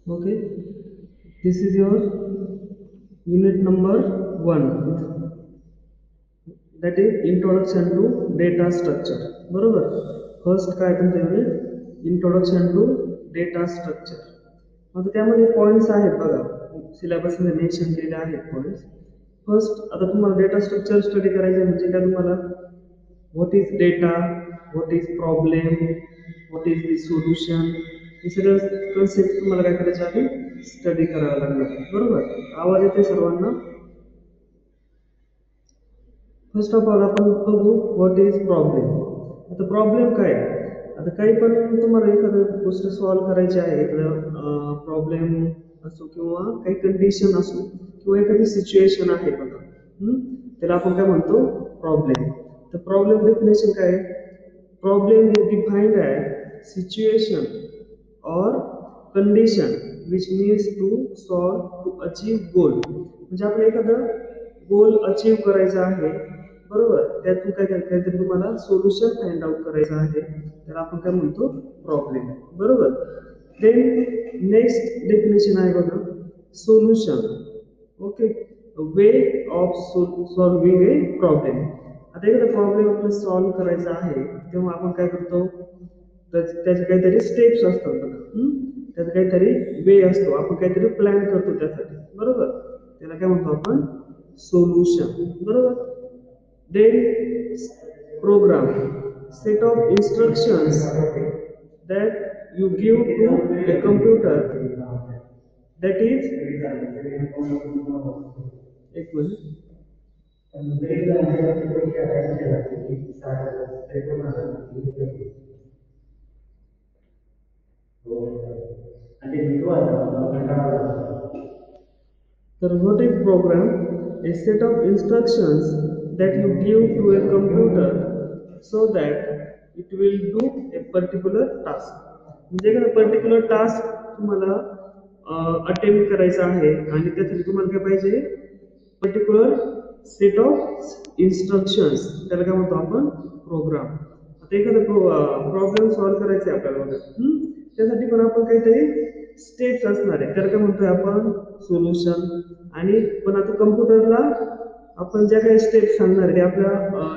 Okay, this is your unit number 1, that is introduction to data structure. बरोबर. First काय तुमचं unit introduction to data structure. आता त्यामध्ये points आहेत बघा, सिलेबसमध्ये मेन्शन केलेले आहेत पॉईंट्स. फर्स्ट आता तुम्हाला डेटा स्ट्रक्चर स्टडी करायचं म्हणजे काय तुम्हाला what is data, what is problem, what is the solution, हे सगळं कन्सेप्ट तुम्हाला काय करायचं आहे स्टडी करावं लागणार. बरोबर. आवाज येते सर्वांना. फर्स्ट ऑफ ऑल आपण बघू व्हॉट इज प्रॉब्लेम. आता प्रॉब्लेम काय. आता काही पण तुम्हाला एखादं गोष्ट सॉल्व्ह करायची आहे, एखादं प्रॉब्लेम असो किंवा काही कंडिशन असो किंवा एखादी सिच्युएशन आहे बघा, त्याला आपण काय म्हणतो प्रॉब्लेम. तर प्रॉब्लेम डेफिनेशन काय. Problem is defined as situation or condition which needs to solve to achieve goal. म्हणजे आपण एखादं गोल अचीव करायचा आहे, बरोबर, त्यातून काय काहीतरी तुम्हाला सोल्युशन फाइंड आउट करायचं आहे, त्याला आपण काय म्हणतो प्रॉब्लेम. बरोबर. देन नेक्स्ट डेफिनेशन आहे बघा solution. Okay, way of solving A problem. आता एखादा प्रॉब्लेम आपल्याला सॉल्व्ह करायचा आहे तेव्हा आपण काय करतो, त्याचे काहीतरी स्टेप्स असतात बघा, त्याचा काहीतरी वे असतो, आपण काहीतरी प्लॅन करतो त्यासाठी. बरोबर. त्याला काय म्हणतो आपण सोल्युशन. बरोबर. Then program, set of instructions that you give to a computer, that is एक मिनिट. तर what is program? A set of instructions that you give to a computer so that it will do a particular task. म्हणजे एखादा particular task तुम्हाला attempt करायचा आहे आणि त्यासाठी तुम्हाला काय पाहिजे पर्टिक्युलर सेट ऑफ इन्स्ट्रक्शन्स, त्याला काय म्हणतो आपण प्रोग्राम. आता एखादा प्रॉब्लेम सॉल्व्ह करायचा आहे आपल्याला बघा, त्यासाठी पण आपण काहीतरी स्टेप्स असणार आहे, त्याला काय म्हणतोय आपण सोल्युशन. आणि पण आता कम्प्युटरला आपण ज्या काही स्टेप्स सांगणार ते आपल्या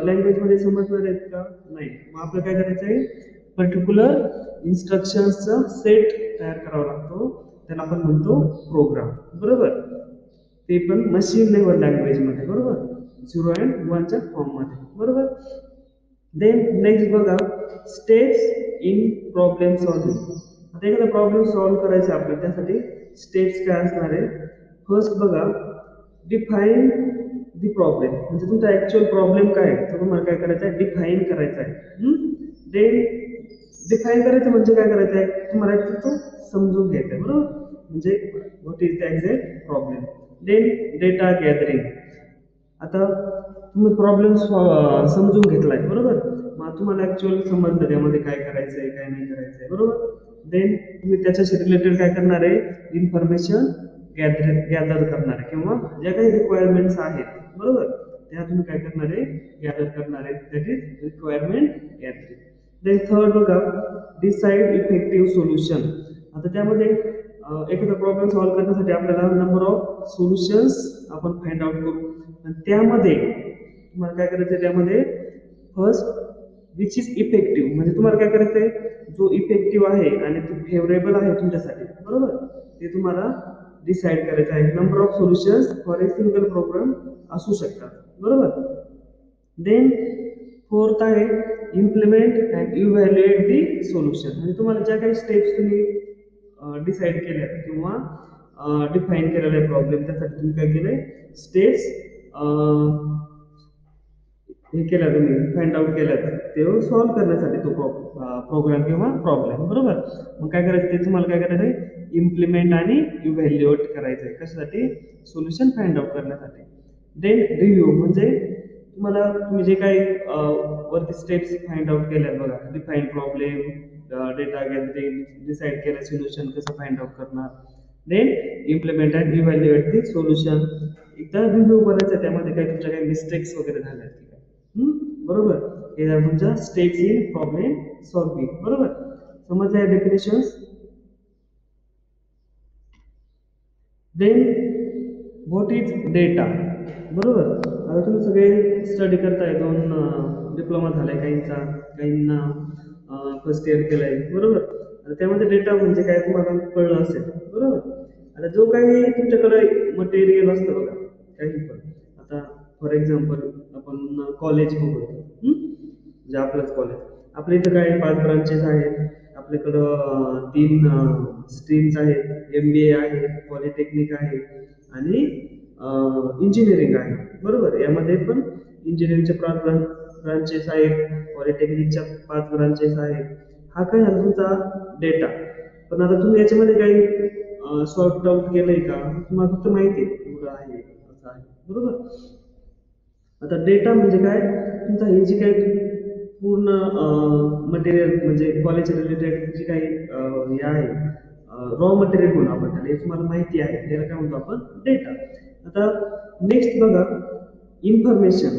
लँग्वेजमध्ये समजणार आहेत का नाही, मग आपल्याला काय करायचं आहे पर्टिक्युलर इन्स्ट्रक्शन्सचा सेट तयार करावा लागतो, त्याला आपण म्हणतो प्रोग्राम. बरोबर. ते पण मशीन लेवल लँग्वेजमध्ये. बरोबर. 0 and 1च्या फॉर्ममध्ये. बरोबर. देन नेक्स्ट बघा स्टेप्स इन प्रॉब्लेम सॉल्विंग. आता एखादा प्रॉब्लेम सॉल्व्ह करायचा आपल्याला त्यासाठी स्टेप्स काय असणार आहे. फर्स्ट बघा डिफाईन द प्रॉब्लेम, म्हणजे तुमचा ऍक्च्युअल प्रॉब्लेम काय आहे तुम्हाला काय करायचं आहे डिफाईन करायचा आहे. देन डिफाईन करायचं म्हणजे काय करायचं आहे तुम्हाला तो समजून घ्यायचं आहे. बरोबर. म्हणजे what is the exact problem. Then data gathering. आता तुम्ही प्रॉब्लेम समजून घेतलाय, बरोबर, मग तुम्हाला ऍक्च्युअल समजलं त्यामध्ये काय करायचंय काय नाही करायचंय. बरोबर. देन तुम्ही त्याच्याशी रिलेटेड काय करणार आहे इन्फॉर्मेशन गॅदर करणार आहे किंवा ज्या काही रिक्वायरमेंट्स आहेत, बरोबर, त्या तुम्ही काय करणार आहे गॅदर करणार आहे, that is requirement gathering. Then third बघा डिसाईड इफेक्टिव्ह सोल्युशन. आता त्यामध्ये एखादा प्रॉब्लेम सॉल्व्ह करण्यासाठी आपल्याला नंबर ऑफ सोल्युशन्स आपण फाइंड आउट करू, आणि त्यामध्ये तुम्हाला काय करायचं त्यामध्ये फर्स्ट विच इज इफेक्टिव्ह, म्हणजे तुम्हाला काय करायचंय जो इफेक्टिव्ह आहे आणि तो फेवरेबल आहे तुमच्यासाठी, बरोबर, ते तुम्हाला डिसाईड करायचं आहे. Number of solutions for a single program असू शकतात. बरोबर. देन फोर्थ आहे implement and evaluate the solution, म्हणजे तुम्हाला ज्या काही स्टेप्स तुम्ही डिसाईड केल्या किंवा डिफाईन केलेला आहे प्रॉब्लेम, त्यासाठी तुम्ही काय केलंय स्टेप्स हे केल्या, तुम्ही फाइंड आउट केल्यात ते सॉल्व्ह करण्यासाठी तो प्रोग्राम किंवा प्रॉब्लेम. बरोबर. मग काय करायचं ते तुम्हाला काय करायचं आहे इम्प्लिमेंट आणि इव्हॅल्युएट करायचं आहे, कशासाठी सोल्युशन फाइंड आउट करण्यासाठी. देन रिव्ह्यू, म्हणजे तुम्हाला तुम्ही जे काही वरती स्टेप्स फाइंड आउट केल्यात बघा, define problem, data gathering, decide केलं सोल्युशन कसं फाइंड आउट करणार, then implement and evaluate the solution. एकदा रिव्ह्यू करायचं त्यामध्ये काही तुमच्या काही मिस्टेक्स वगैरे झाल्या ठीक आहे, बरोबर, हे तुमच्या स्टेप्स इन प्रॉब्लेम सॉल्विंग. बरोबर. समजलं definitions. Then what is data. बरोबर. आता तुम्ही सगळे स्टडी करताय, दोन डिप्लोमा झालाय काहींचा, काहींना फर्स्ट इयर केलंय. बरोबर. आता त्यामध्ये डेटा म्हणजे काय तुम्हाला कळलं असेल. बरोबर. आता जो काही तुमच्याकडे मटेरियल असतं बघा, काही पण. आता फॉर एक्झाम्पल आपण कॉलेज बघू. म्हणजे आपलंच कॉलेज. आपल्या इथं काय 5 ब्रांचेस आहेत आपल्याकडं, 3 स्ट्रीम्स आहेत. MBA आहे, पॉलिटेक्निक आहे आणि इंजिनिअरिंग आहे. बरोबर. यामध्ये पण इंजिनिअरिंगच्या 5 ब्रांचेस आहेत, पॉलिटेक्निकच्या 5 ब्रांचेस आहेत. हा काय झाला तुमचा डेटा. पण आता तुम्ही याच्यामध्ये काही सॉर्ट आउट केलंय का, तुम्हाला फक्त माहिती आहे एवढं आहे असं आहे. बरोबर. आता डेटा म्हणजे काय, तुमचा हे जी काही पूर्ण मटेरियल म्हणजे कॉलेज रिलेटेड जी काही हे आहे, रॉ मटेरियल म्हणून आपण त्याला, हे तुम्हाला माहिती आहे, त्याला काय म्हणतो आपण डेटा. आता नेक्स्ट बघा, information.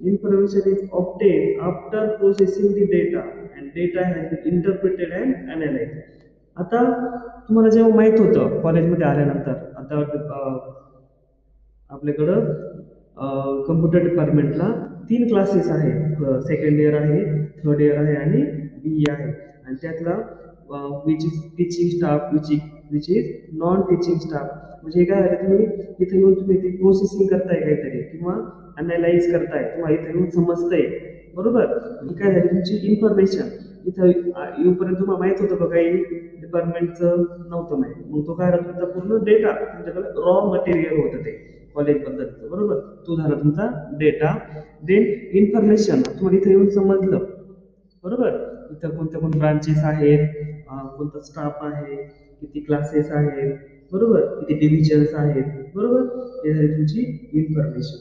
Information is obtain after processing the data and data has been interpreted and analyse. आता तुम्हाला जेव्हा माहित होतं कॉलेजमध्ये आल्यानंतर, आता आपल्याकडं कम्प्युटर डिपार्टमेंटला 3 क्लासेस आहेत. सेकंड इयर आहे, थर्ड इयर आहे आणि BE आहे. आणि त्यातला which is teaching staff, which is non teaching staff. म्हणजे हे काय झालं, तुम्ही इथे येऊन तुम्ही ती प्रोसेसिंग करताय काहीतरी, किंवा अनालाइज करताय, किंवा इथे येऊन समजतंय. बरोबर. ही काय झाली तुमची इन्फॉर्मेशन. इथं येऊपर्यंत तुम्हाला माहित होतं का, काही डिपार्टमेंटचं नव्हतं माहित. मग तो काय झाला, तुमचा पूर्ण डेटा, तुमच्याकडे रॉ मटेरियल होतं ते कॉलेजबद्दलचं. बरोबर. तो झाला तुमचा डेटा. देन इन्फॉर्मेशन, तुम्हाला इथे येऊन समजलं. बरोबर. इथं कोणत्या कोणत्या ब्रांचेस आहेत, कोणता स्टाफ आहे, किती क्लासेस आहेत. बरोबर. किती डिव्हिजन्स आहेत. बरोबर. हे झाली तुमची इन्फॉर्मेशन.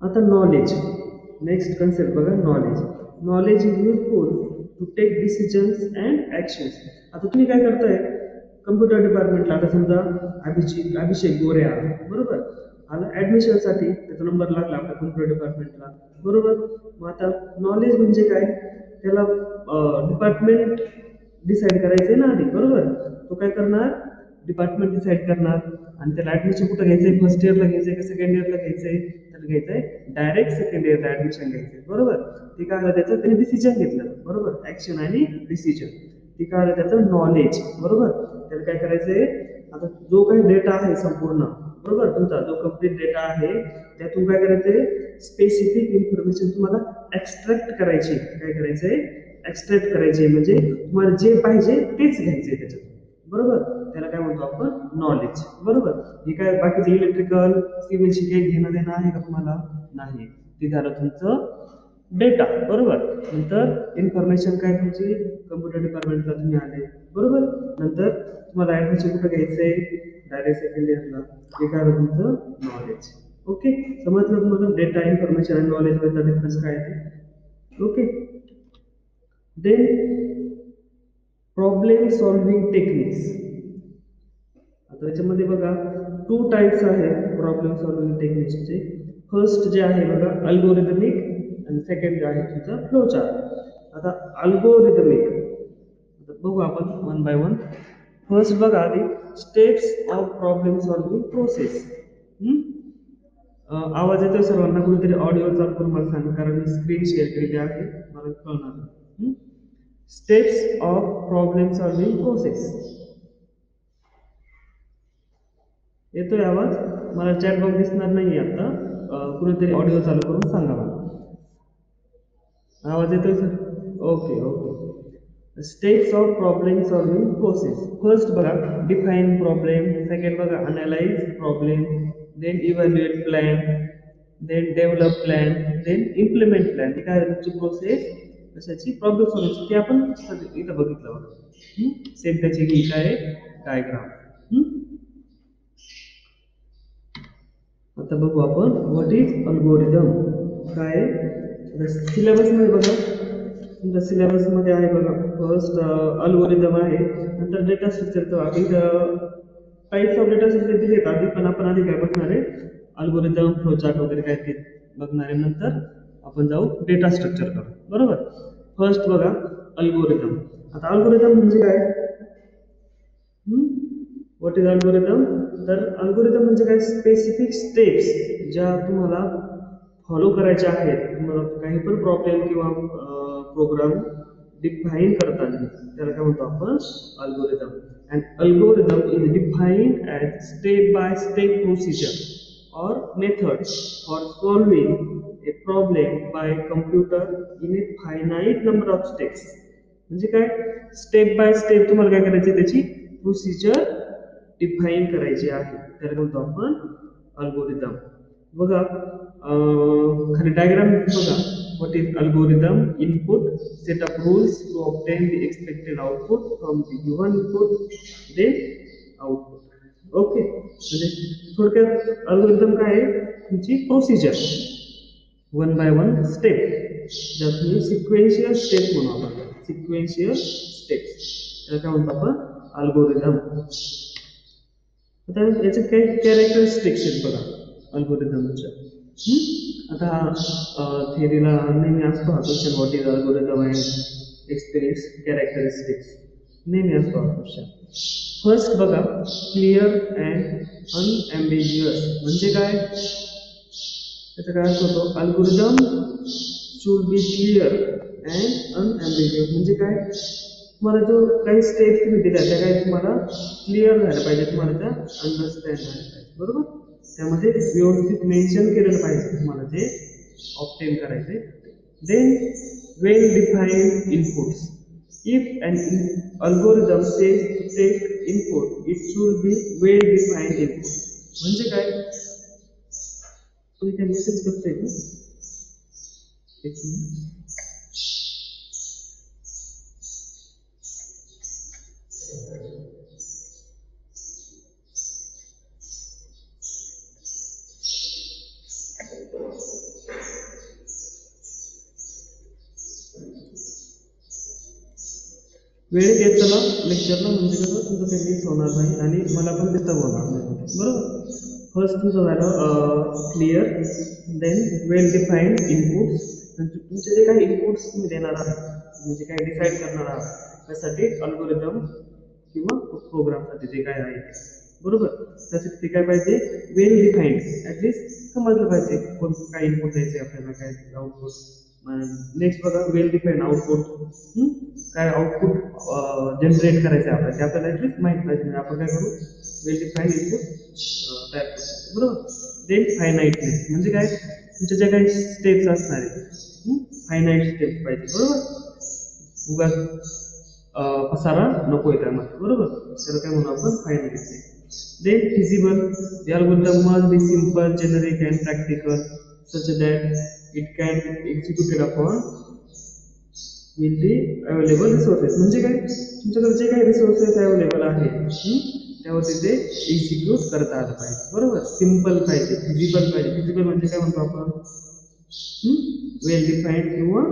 आता नॉलेज. नेक्स्ट कन्सेप्ट बघा, knowledge. Knowledge is useful to take decisions and actions. आता तुम्ही काय करताय कम्प्युटर डिपार्टमेंटला, आता समजा अभिषेक गोरे आला. बरोबर. आला ॲडमिशनसाठी, त्याचा नंबर लागला आपल्या कम्प्युटर डिपार्टमेंटला. बरोबर. मग आता नॉलेज म्हणजे काय, त्याला डिपार्टमेंट डिसाईड करायचंय ना आधी. बरोबर. तो काय करणार, डिपार्टमेंट डिसाईड करणार, आणि त्याला ऍडमिशन कुठं घ्यायचंय, फर्स्ट इयरला घ्यायचंय का सेकंड इयरला घ्यायचंय, त्याला घ्यायचंय डायरेक्ट सेकंड इयरला ऍडमिशन घ्यायचंय. बरोबर. ते काय आलं, त्याचं त्याने डिसिजन घेतलं. बरोबर. ऍक्शन आणि डिसिजन. ते काय आलं, त्याचं नॉलेज. बरोबर. त्याला काय करायचंय, आता जो काही डेटा आहे संपूर्ण, बरोबर, तुमचा जो कम्प्लीट डेटा आहे, त्यातून काय करायचंय, स्पेसिफिक इन्फॉर्मेशन तुम्हाला एक्स्ट्रॅक्ट करायची. काय करायचंय, एक्स्ट्रॅक्ट करायचे, म्हणजे तुम्हाला जे पाहिजे तेच घ्यायचंय त्याच्यात. बरोबर. त्याला काय म्हणतो आपण, नॉलेज. बरोबर. हे काय बाकीचं इलेक्ट्रिकल, सिव्हिलशी काही घेणं देणं आहे का तुम्हाला, नाही. ते झालं तुमचं डेटा. बरोबर. नंतर इन्फॉर्मेशन काय तुमची, कम्प्युटर डिपार्टमेंटला तुम्ही आले. बरोबर. नंतर तुम्हाला ऍडमिशन कुठं घ्यायचंय, डायरेक्ट सेकंड इयरला. ते काय झालं तुमचं नॉलेज. ओके. समजलं तुम्हाला डेटा, इन्फॉर्मेशन आणि नॉलेज मधला डिफरन्स काय आहे. Okay. Then problem solving techniques. आता याच्यामध्ये बघा 2 टाइप्स आहेत प्रॉब्लेम सॉल्व्हिंग टेक्निक्सचे. फर्स्ट जे आहे बघा अल्गोरिदमिक, आणि सेकंड जे आहे तुमचा फ्लो चार्ट. आता अल्गोरिदमिक, आता बघू आपण वन बाय वन. फर्स्ट बघा आधी, steps of problem solving process. आवाज येतोय सर्वांना, कुठेतरी ऑडिओ चालू करून मला सांगा, कारण मी स्क्रीन शेअर केलेली आहे, मला कळणार. Steps of problem solving process. येतोय आवाज, मला चॅट बॉक्स दिसणार नाही आता. कुणीतरी ऑडिओ चालू करून सांगा मला. आवाज येतोय sir. Okay okay. Steps of problem solving process. First बघा डिफाईन प्रॉब्लेम, सेकंड बघा analyse problem, then evaluate plan, then develop plan, then implement plan. ही काय तुमची प्रोसेस कशाची, प्रॉब्लेम सॉल्व्हिंगची. ते आपण इथं बघितलं बघा. सेम त्याची ही काय डायग्राम. आता बघू आपण व्हॉट इज अल्गोरिदम. काय सिलेबसमध्ये बघा, तुमच्या सिलेबसमध्ये आहे बघा. फर्स्ट अल्गोरिदम आहे, नंतर डेटा स्ट्रक्चरचं आधी टाईप्स ऑफ डेटा स्ट्रक्चर दिलेत आधी, पण आपण आधी काय बघणार आहे, अल्गोरिदम, फ्लोचार्ट वगैरे काय ते बघणार आहे. नंतर आपण जाऊ डेटा स्ट्रक्चर करू. बरोबर. फर्स्ट बघा अल्गोरिदम. आता अल्गोरिदम म्हणजे काय, व्हॉट इज अल्गोरिदम? तर अल्गोरिदम म्हणजे काय? स्पेसिफिक स्टेप्स ज्या तुम्हाला फॉलो करायच्या आहेत. तुम्हाला काही पण प्रॉब्लेम किंवा प्रोग्राम डिफाईन करताना त्याला काय म्हणतो आपण? Algorithm. And algorithm is defined as step by step procedure or method for solving a problem by computer in a finite number of steps. म्हणजे काय? स्टेप बाय स्टेप तुम्हाला काय करायची? त्याची प्रोसिजर डिफाईन करायची आहे, त्याला म्हणतो आपण अल्गोरिदम. बघा खाली डायग्राम बघा. What is algorithm? Input, set of rules to obtain the expected output from the given input, then output. Okay, म्हणजे थोडक्यात अल्गोरिदम काय आहे? तुमची procedure one by one step, ज्यात तुम्ही सिक्वेन्शियल स्टेप म्हणू आपण. सिक्वेन्शियल स्टेप्स त्याला काय म्हणतो आपण? अल्गोरिदम. आता याचे काही कॅरेक्टरिस्टिक्स आहेत बघा अल्गोरिदमच्या. आता थेरीला नेहमी असतो हा question, what is algorithm and experience characteristics, नेहमी असतो हा क्वेश्चन. फर्स्ट बघा, क्लिअर अँड अनएम्बिग्युअस. म्हणजे काय? त्याचा काय अर्थ होतो? Algorithm should be clear and unambiguous. म्हणजे काय? तुम्हाला जो काही स्टेप्स तुम्ही दिल्या त्या काही तुम्हाला क्लिअर झाल्या पाहिजे, तुम्हाला त्या अंडरस्टँड झाल्या पाहिजे, बरोबर? त्यामध्ये व्यवस्थित मेन्शन केलेलं पाहिजे तुम्हाला जे ऑब्टेन करायचे. Then well defined inputs. If an algorithm says to take input, it should be well defined input. म्हणजे काय? तुम्ही त्या मेसेज करताय का? एक मिनिट. वेळेत येत चला लेक्चरला, म्हणजे कसं तुमचं काही मिस होणार नाही आणि मला पण डिस्टर्ब होणार नाही, बरोबर? फर्स्ट तुमचं झालं clear, then well defined inputs. तुमचे जे काही इनपुट्स तुम्ही देणार आहात, म्हणजे काय डिसाईड करणार आहात त्यासाठी अल्गोरिदम किंवा प्रोग्रामसाठी जे काय आहे ते, बरोबर? त्यासाठी ते काय पाहिजे? वेल डिफाईन्ड. ॲटलिस्ट समजलं पाहिजे कोणतं काय इनपुट द्यायचे आपल्याला, काय आउटपुट. नेक्स्ट बघा, वेल डिफाईन्ड आउटपुट. काय आउटपुट जनरेट करायचं आहे आपल्याला, ते आपल्याला ॲटलिस्ट माहीत पाहिजे. म्हणजे आपण काय करू? वेल डिफाईन्ड इनपुट तयार करू, बरोबर? देन फायनाईटनेस. म्हणजे काय? तुमच्या ज्या काही स्टेप्स असणार आहेत, फायनाईट स्टेप्स पाहिजे, बरोबर? उगाच पसारा नको आहे त्यामध्ये, बरोबर? त्याला काय म्हणू आपण? Finite. Then feasible. The algorithm must be simple, generic and practical, such that it can be executed upon with the available resources. म्हणजे काय? तुमच्याकडे जे काही रिसोर्सेस अवेलेबल आहेत त्यावरती ते एक्झिक्यूट करता आलं पाहिजे, बरोबर? सिम्पल पाहिजे, फिजिबल पाहिजे. फिजिबल म्हणजे काय म्हणतो आपण? वेल डिफाईन्ड किंवा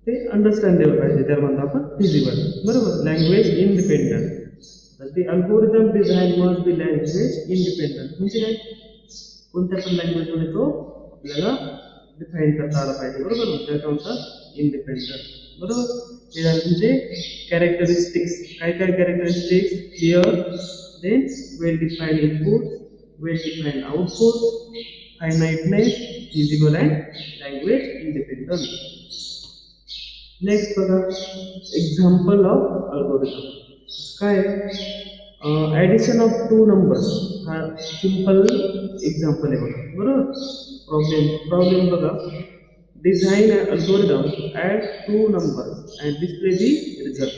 ते अंडरस्टँडेबल पाहिजे, त्याला म्हणतो आपण फिजिबल, बरोबर? Language independent. The algorithm design must be language independent. म्हणजे काय? कोणत्या पण लँग्वेजमध्ये तो आपल्याला डिफाईन करता आला पाहिजे, बरोबर? त्याला म्हणतात इंडिपेंडंट, बरोबर? हे झालं म्हणजे कॅरेक्टरिस्टिक्स. काय काय characteristics? Clear, then well defined input, well defined output, finiteness, feasible and language independent. Next बघा, एक्झाम्पल ऑफ अल्गोरिदम. काय? Addition of two numbers. हा सिंपल एक्झाम्पल आहे बघा, बरोबर? प्रॉब्लेम बघा. Design an algorithm add two numbers and display the result.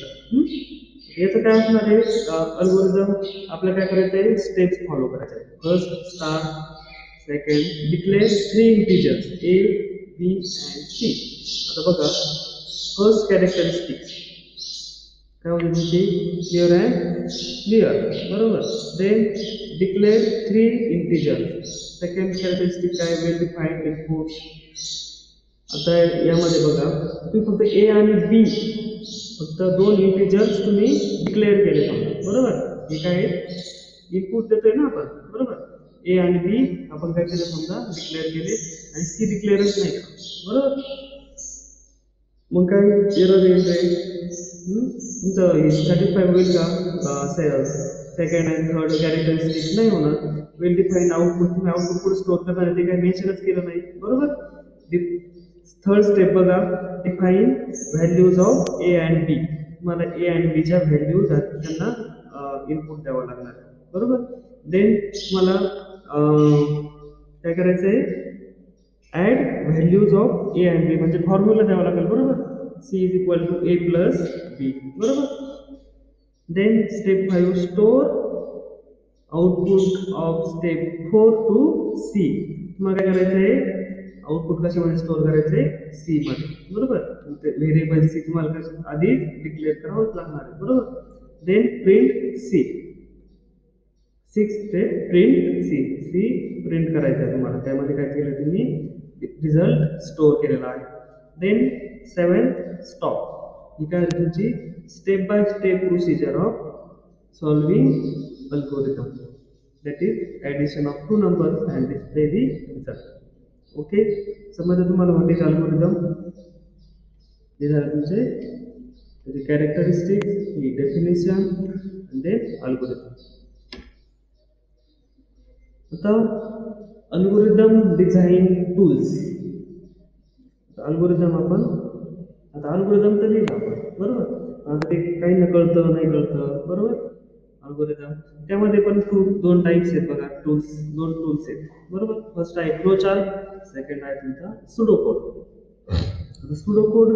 याचं काय असणार आहे? अल्गोरिदम आपल्याला काय करायचं आहे? स्टेप्स फॉलो करायचे आहे. First start, second declare 3 integers A, B and C. आता बघा, फर्स्ट कॅरेक्टरिस्टिक्स काय होती? क्लिअर अँड क्लिअर, बरोबर? Then declare 3 integers. Second characteristic काय? Well defined input. आता यामध्ये बघा, तुम्ही फक्त A आणि B फक्त 2 इंटिजर्स तुम्ही डिक्लेअर केले, बरोबर? हे काय इनपुट देतोय ना आपण, बरोबर? A आणि B आपण काय केलं? समजा डिक्लेअर केले आणि C डिक्लेअरच नाही, बरोबर? मग काय एरर येईल रे? तुमचं सॅटिस्फाय होईल का? सेकंड अँड थर्ड कॅरेक्टरिस्टिक नाही होणार. वेल डिफाईन आउटपुट, तुम्ही आउटपुट पुढे स्टोर करणार ते काही मेन्शनच केलं नाही, बरोबर. थर्ड स्टेप बघा, define values of A and B. तुम्हाला ए अँड बीच्या व्हॅल्यूज त्यांना इनपुट द्यावं लागणार, बरोबर. देन तुम्हाला काय करायचं आहे, add values of A and B म्हणजे फॉर्म्युला द्यावा लागेल, बरोबर. C is equal to A plus B, बरोबर. Then step 5, store output of step 4 to C. तुम्हाला काय करायचं आहे, आउटपुट कशामध्ये स्टोअर करायचं आहे, सी मध्ये, बरोबर. व्हेरिएबल सी तुम्हाला आधी डिक्लेअर करावंच लागणार आहे, बरोबर. Then print C. 6 step print C. C print करायचं आहे तुम्हाला, त्यामध्ये काय केलं तुम्ही, रिझल्ट स्टोअर केलेला आहे. Then 7 stop. ही काय तुमची step by step procedure of solving algorithm, that is addition of 2 numbers and display the result. Okay, समजा तुम्हाला व्हॉट इज अल्गोरिदम, हे झालं तुमचे त्याची कॅरेक्टरिस्टिक, ही डेफिनेशन अँड देन अल्गोरिदम. आता अल्गोरिदम डिझाईन टूल्स. अल्गोरिदम आपण आता अल्गोरिदम तर लिहिलं आपण, बरोबर. आता ते काही न कळतं नाही कळतं, बरोबर. अल्गोरिदम त्यामध्ये पण दोन टाईप्स आहेत बघा, दोन टूल्स आहेत, बरोबर. फर्स्ट आहे फ्लो चार्ट, सेकंड आहे तुमचा सुडो कोड. आता सुडो कोड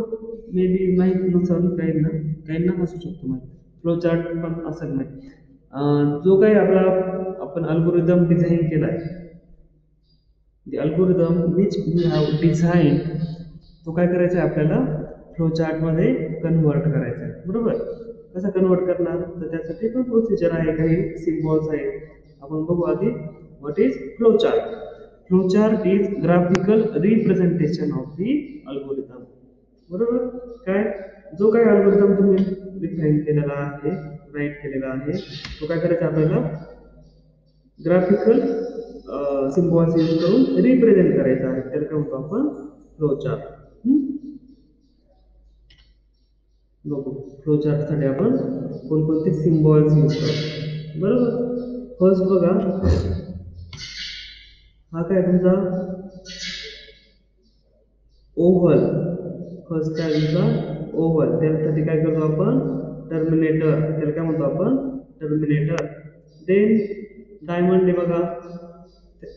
मे बी माहीत नसेल काहींना असू शकतो माहिती, फ्लो चार्ट पण असेल नाही. जो काही आपण अल्गोरिदम डिझाईन केला आहे, the algorithm which we have designed, तो काय करायचा आहे आपल्याला फ्लो चार्ट मध्ये कन्वर्ट करायचा आहे, बरोबर. कसं कन्वर्ट करणार, तर त्यासाठी पण प्रोसिजर आहे, काही सिम्बॉल्स आहेत. आपण बघू आधी what is flow chart. Flow chart is graphical representation of the algorithm, बरोबर. काय जो काही अल्गोरिदम तुम्ही डिफाईन केलेला आहे, राईट केलेला आहे, तो काय करायचा आपल्याला ग्राफिकल सिम्बॉल्स यूज करून रिप्रेझेंट करायचा आहे, त्याला काय म्हणतो आपण फ्लो चार्ट. बघू फ्लो चार्टसाठी आपण कोणकोणते सिम्बॉल्स यूज करतो, बरोबर. फर्स्ट बघा, हा काय तुमचा ओव्हल. फर्स्ट काय तुमचा ओव्हल, त्यासाठी काय करतो आपण टर्मिनेटर, त्याला काय म्हणतो आपण टर्मिनेटर. देन डायमंड आहे बघा,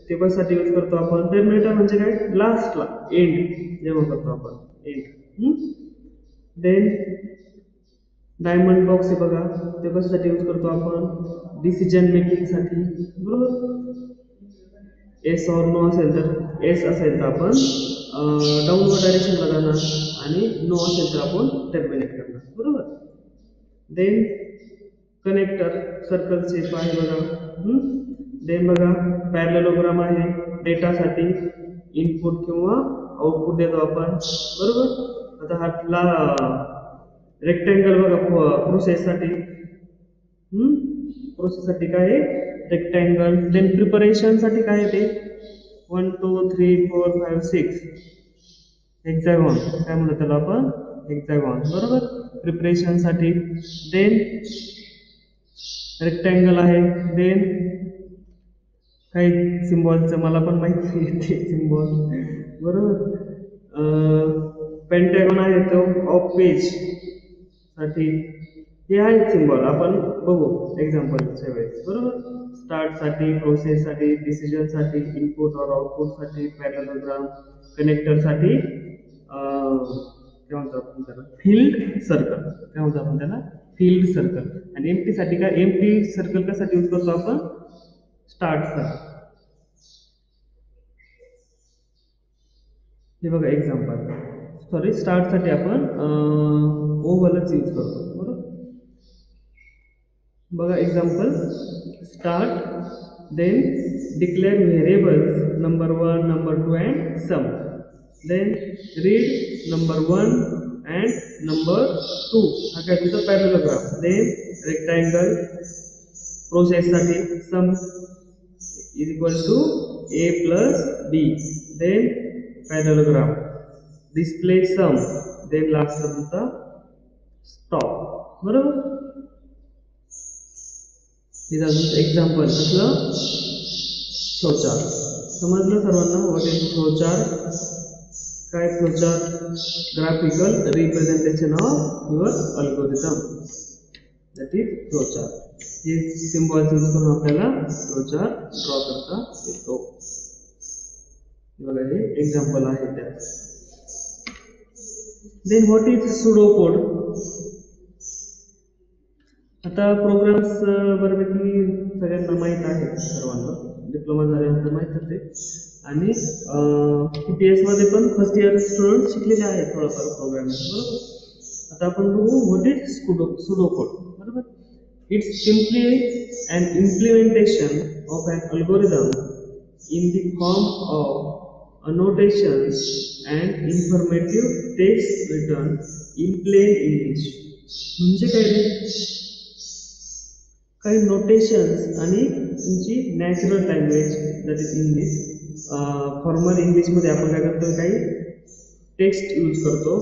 ते कशासाठी यूज करतो आपण, टर्मिनेटर म्हणजे काय लास्टला एंड जेव्हा करतो आपण एंड. देन डायमंड बॉक्स आहे बघा, ते कशासाठी यूज करतो आपण डिसिजन मेकिंग साठी, बरोबर. एस और नो असेल तर, एस असेल तर आपण डाऊनवर्ड डायरेक्शनला जाणार आणि नो असेल तर आपण टर्मिनेट करणार, बरोबर. देन कनेक्टर सर्कल शेप आहे बघा. देन बघा पॅरलेलोग्राम आहे, डेटासाठी इनपुट किंवा आउटपुट देतो आपण, बरोबर. आता हा रेक्टँगल बघा प्रोसेससाठी, प्रोसेससाठी काय आहे रेक्टँगल. देन प्रिपरेशनसाठी काय आहे ते 1 2 3 4 5 6 हेक्सागॉन, काय म्हणतो त्याला आपण हेक्सागॉन, बरोबर. प्रिपरेशनसाठी. देन रेक्टँगल आहे. देन काही सिम्बॉलचं मला पण माहिती नाही ते सिम्बॉल, बरोबर. पेंटॅगॉन आहे तो ऑफ पेज साठी, हे आहेत सिम्बॉल, आपण बघू एक्झाम्पलच्या वेळेस, बरोबर. स्टार्टसाठी, प्रोसेससाठी, डिसिजनसाठी, इनपुट और आउटपुटसाठी, पॅरलेलोग्राम, कनेक्टरसाठी काय म्हणतो आपण त्याला फील्ड सर्कल, काय म्हणतो आपण त्याला फील्ड सर्कल. आणि एम्प्टी साठी काय, एम्प्टी सर्कल कशासाठी यूज करतो आपण स्टार्टसाठी. हे बघा एक्झाम्पल, सॉरी स्टार्टसाठी आपण ओव्हलच यूज करतो, बरोबर. बघा example, start. Then declare variables number 1 number 2 and sum. Then read number 1 and number 2, हा काय तुझा पॅरलेलोग्राम. देन रेक्टँगल प्रोसेससाठी sum is equal to A plus B. Then parallelogram display sum. Then last तुमचा stop. बरोबर. हे झालं example कसलं flowchart. समजलं सर्वांना व्हॉट इज फ्लोचार्ट? काय flowchart? Graphical representation of your algorithm, that is flowchart. हे सिम्बॉल्स यूज करून आपल्याला फ्लोचार्ट ड्रॉ करता येतो. बघा हे एक्झाम्पल आहे त्या. Then what is pseudo code? आता प्रोग्राम्स बऱ्यापैकी सगळ्यांना माहीत आहे, सर्वांना डिप्लोमा झाल्यानंतर माहीतच आहे. आणि TPS मध्ये पण फर्स्ट इयर स्टुडंट शिकलेले आहेत थोडंफार प्रोग्रामिंग. बरोबर. आता आपण बघू व्हॉट इज सुडो कोड. बरोबर. It's simply an implementation of an algorithm in the form of annotations and informative text written in plain English. म्हणजे काय रे? काही नोटेशन्स आणि तुमची natural language that is English. Formal इंग्लिशमध्ये आपण काय करतो, काही टेक्स्ट यूज करतो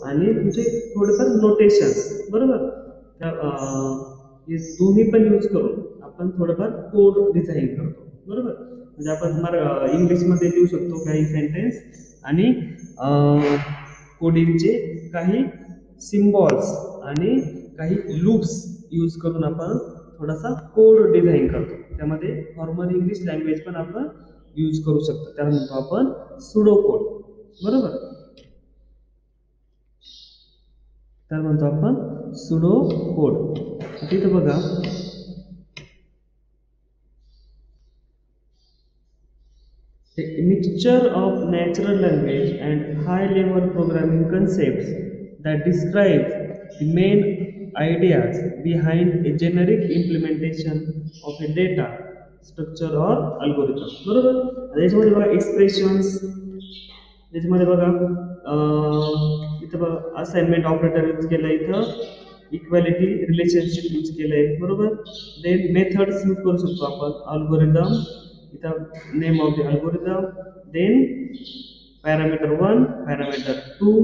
आणि तुमचे थोडेफार नोटेशन्स. बरोबर. हे दोन्ही पण यूज करून आपण थोडंफार कोड डिझाईन करतो. बरोबर. म्हणजे आपण इंग्लिशमध्ये लिहू शकतो काही सेंटेन्स आणि कोडिंगचे काही सिम्बॉल्स आणि काही लूप्स यूज करून आपण थोडासा कोड डिझाईन करतो. त्यामध्ये फॉर्मल इंग्लिश लँग्वेज पण आपण यूज करू शकतो. त्याला म्हणतो आपण सुडो कोड. बरोबर. त्याला म्हणतो आपण सुडो कोड. तिथे बघा a mixture of natural language and high level programming concepts that describe the main ideas behind a generic implementation of a data structure or algorithm. बरोबर. याच्यामध्ये बघा एक्सप्रेशन्स, त्याच्यामध्ये बघा इथं बघा असाइनमेंट ऑपरेटर यूज केलं, इथं इक्वॅलिटी रिलेशनशिप यूज केलंय. बरोबर. देन मेथड्स यूज करू शकतो आपण. अल्गोरिदम, इथं name of the algorithm. Then parameter 1, parameter 2.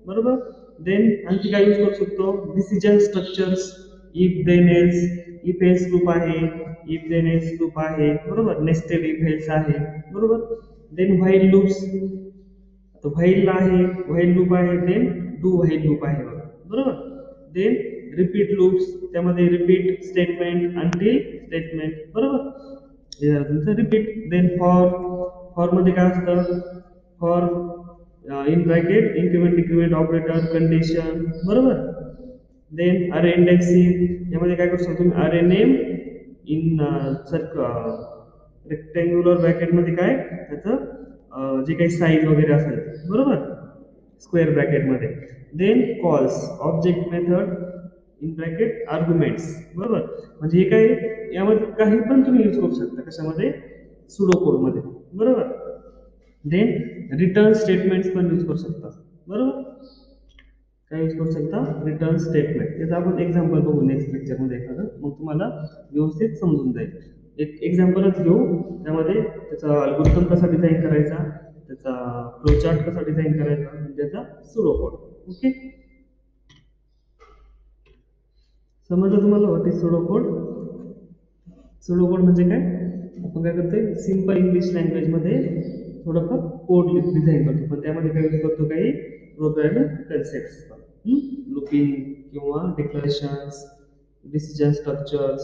बरोबर. देन आणखी काय यूज करू शकतो, decision structures, if then else, if else loop आहे, इफ देन एल्स लूप आहे. बरोबर. नेस्टेड इफ एल्स आहे. बरोबर. देन व्हाईल लूप्स, व्हाईल आहे, व्हाईल लूप आहे. देन डू व्हाईल लूप आहे. बरोबर. देन रिपीट लूप्स, त्यामध्ये रिपीट स्टेटमेंट, अंटिल स्टेटमेंट. बरोबर. तुमचं रिपीट. देन फॉर मध्ये काय असतं, for in bracket increment decrement operator condition. बरोबर. देन अरे इंडेक्सिंग, यामध्ये काय करू शकतो तुम्ही, अरे नेम इन रेक्टँग्युलर ब्रॅकेटमध्ये काय त्याचं जे काही साईज वगैरे असेल. बरोबर. स्क्वेअर ब्रॅकेटमध्ये. Then calls, object method in bracket arguments. बरोबर. म्हणजे हे काय, यामध्ये काही पण तुम्ही यूज करू शकता. कशामध्ये? सुडो कोडमध्ये. बरोबर. देन रिटर्न स्टेटमेंट्स पण यूज करू शकता. बरोबर. काय यूज करू शकता? Return statement. याचं आपण एक्झाम्पल बघू नेक्स्ट लेक्चरमध्ये एखादं, मग तुम्हाला व्यवस्थित समजून जाईल. एक एक्झाम्पलच घेऊ, त्यामध्ये त्याचा अल्गोरिदम कसा डिझाईन करायचा, त्याचा फ्लोचार्ट कसा डिझाईन करायचा, आणि त्याचा सुडो कोड. ओके. समजलं तुम्हाला what is pseudo code? Pseudo code म्हणजे काय? आपण काय करतोय, सिम्पल इंग्लिश लँग्वेजमध्ये थोडंफार कोड डिझाईन करतो, पण त्यामध्ये काय यूज करतो, काही प्रोग्रामिंग कन्सेप्ट्स, लूपिंग किंवा डिक्लेरेशन्स, डिसिजन स्ट्रक्चर्स.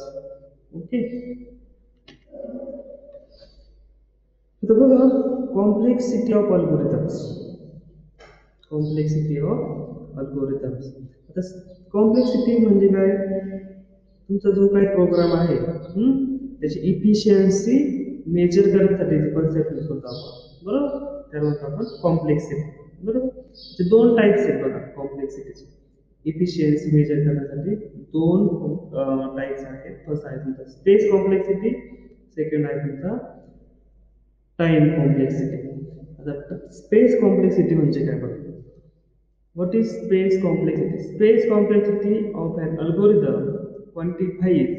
ओके. तर बघा complexity of algorithms. Complexity of algorithms. आता कॉम्प्लेक्सिटी म्हणजे काय, तुमचा जो काही प्रोग्राम आहे त्याची इफिशियन्सी मेजर करण्यासाठी कॉन्सेप्ट यूज करतो आपण. बरोबर. त्याला म्हणतो आपण कॉम्प्लेक्सिटी. बरोबर. ते दोन टाईप्स आहेत बघा कॉम्प्लेक्सिटीचे. इफिशियन्सी मेजर करण्यासाठी दोन टाईप्स आहेत. फर्स्ट आहे तुमचा स्पेस कॉम्प्लेक्सिटी, सेकंड आहे तुमचा टाइम कॉम्प्लेक्सिटी. आता स्पेस कॉम्प्लेक्सिटी म्हणजे काय बघा. What is space complexity? Space complexity of an algorithm quantifies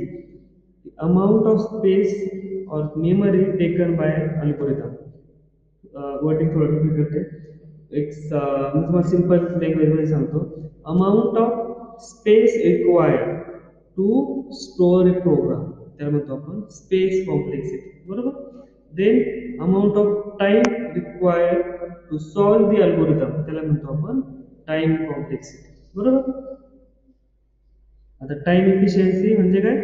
the amount of space or memory taken by an algorithm. Wording थोड़ा difficult है. मी तुम्हाला सिंपल लँग्वेजमध्ये सांगतो. Amount of space required to store a program, त्याला म्हणतो आपण space complexity, बरोबर. Then amount of time required to solve the algorithm, त्याला म्हणतो आपण टाइम कॉम्प्लेक्सिटी, बरोबर. आता टाइम इफिशियन्सी म्हणजे काय?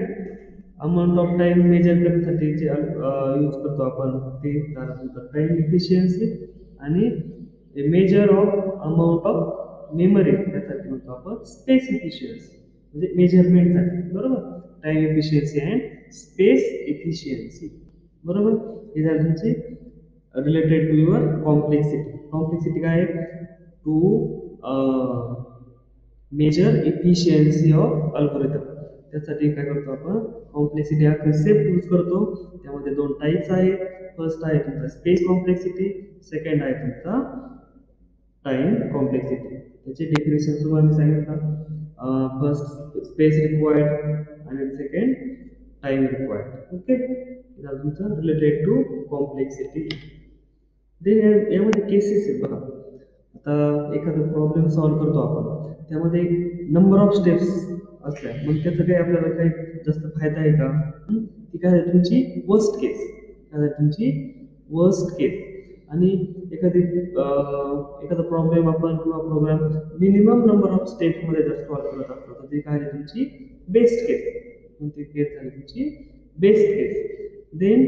अमाऊंट ऑफ टाइम मेजर करण्यासाठी जे यूज करतो आपण ते टाइम इफिशियन्सी. आणि measure of amount of memory त्यासाठी म्हणतो आपण स्पेस इफिशियन्सी, म्हणजे मेजरमेंटसाठी, बरोबर. Time efficiency and space efficiency, बरोबर. हे झालं तुमचे related to your complexity. Complexity काय आहे? To measure efficiency of algorithm. त्यासाठी काय करतो आपण? कॉम्प्लेक्सिटी हा कन्सेप्ट यूज करतो. त्यामध्ये दोन टाईप्स आहेत. फर्स्ट आहे तुमचा स्पेस कॉम्प्लेक्सिटी, सेकंड आहे तुमचा टाइम कॉम्प्लेक्सिटी. त्याचे डेफिनेशन तुम्हाला मी सांगितलं. फर्स्ट स्पेस रिक्वायर्ड आणि सेकंड टाइम रिक्वायर्ड. ओके, तुमचं रिलेटेड टू कॉम्प्लेक्सिटी. देन यामध्ये केसेस आहेत बघा. आता एखादा प्रॉब्लेम सॉल्व्ह करतो आपण, त्यामध्ये नंबर ऑफ स्टेप्स असल्या मग त्याचा काही आपल्याला काही जास्त फायदा आहे का? ती काय आहे तुमची वर्स्ट केस, काय आहे तुमची वर्स्ट केस. आणि एखादा प्रॉब्लेम आपण किंवा प्रोग्राम मिनिमम नंबर ऑफ स्टेप्समध्ये जर सॉल्व्ह करत असतो तर ती काय आहे तुमची बेस्ट केस. कोणती केस आहे तुमची best case. Then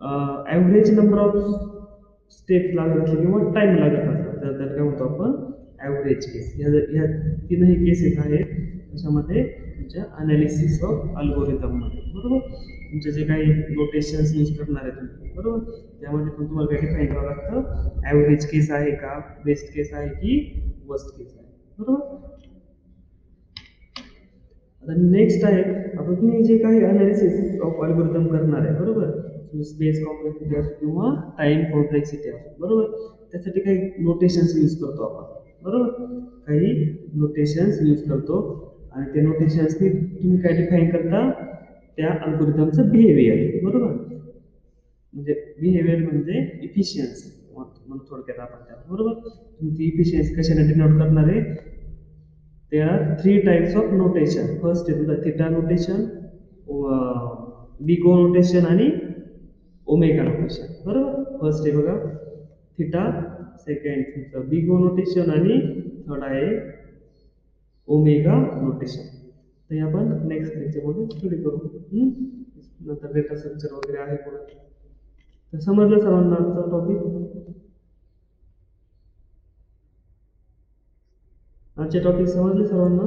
average number of step लागत असले किंवा टाइम लागत असला तर काय म्हणतो आपण ॲव्हरेज केस. ह्या तीनही केसेस आहेत त्याच्यामध्ये तुमच्या अनालिसिस ऑफ अल्गोरिदममध्ये, बरोबर. तुमचे जे काही नोटेशन्स यूज करणार आहे तुम्ही, बरोबर, त्यामध्ये पण तुम्हाला काही डिफाईन करावं लागतं. ॲव्हरेज केस आहे का, बेस्ट केस आहे की वर्स्ट केस आहे, बरोबर. आता नेक्स्ट आहे आता तुम्ही जे काही अनालिसिस ऑफ अल्गोरिदम करणार आहे, बरोबर. स्पेस कॉम्प्लेक्सिटी असो किंवा टाइम कॉम्प्लेक्सिटी असो, बरोबर. त्यासाठी काही नोटेशन्स यूज करतो आपण, बरोबर. काही नोटेशन्स यूज करतो आणि ते नोटेशन्सनी तुम्ही काय डिफाईन करता? त्या अल्गोरिदमचं बिहेवियर, बरोबर. म्हणजे बिहेवियर म्हणजे इफिशियन्सी म्हणून थोडक्यात आपण त्याला, बरोबर. तुम्ही ती इफिशियन्सी कशाने डिनोट करणार आहे? There are three types of notation. First is the theta notation, big O notation आणि ओमेगा नोटेशन, बरोबर. फर्स्ट आहे बघा थिटा, सेकंड तुमचं बिगो नोटेशन आणि थर्ड आहे ओमेगा नोटेशन. ते आपण नेक्स्ट लेक्चरमध्ये स्टडी करू. नंतर डेटा स्ट्रक्चर वगैरे आहे पुढे. तर समजलं सर्वांना आजचा टॉपिक? आजचे टॉपिक समजले सर्वांना?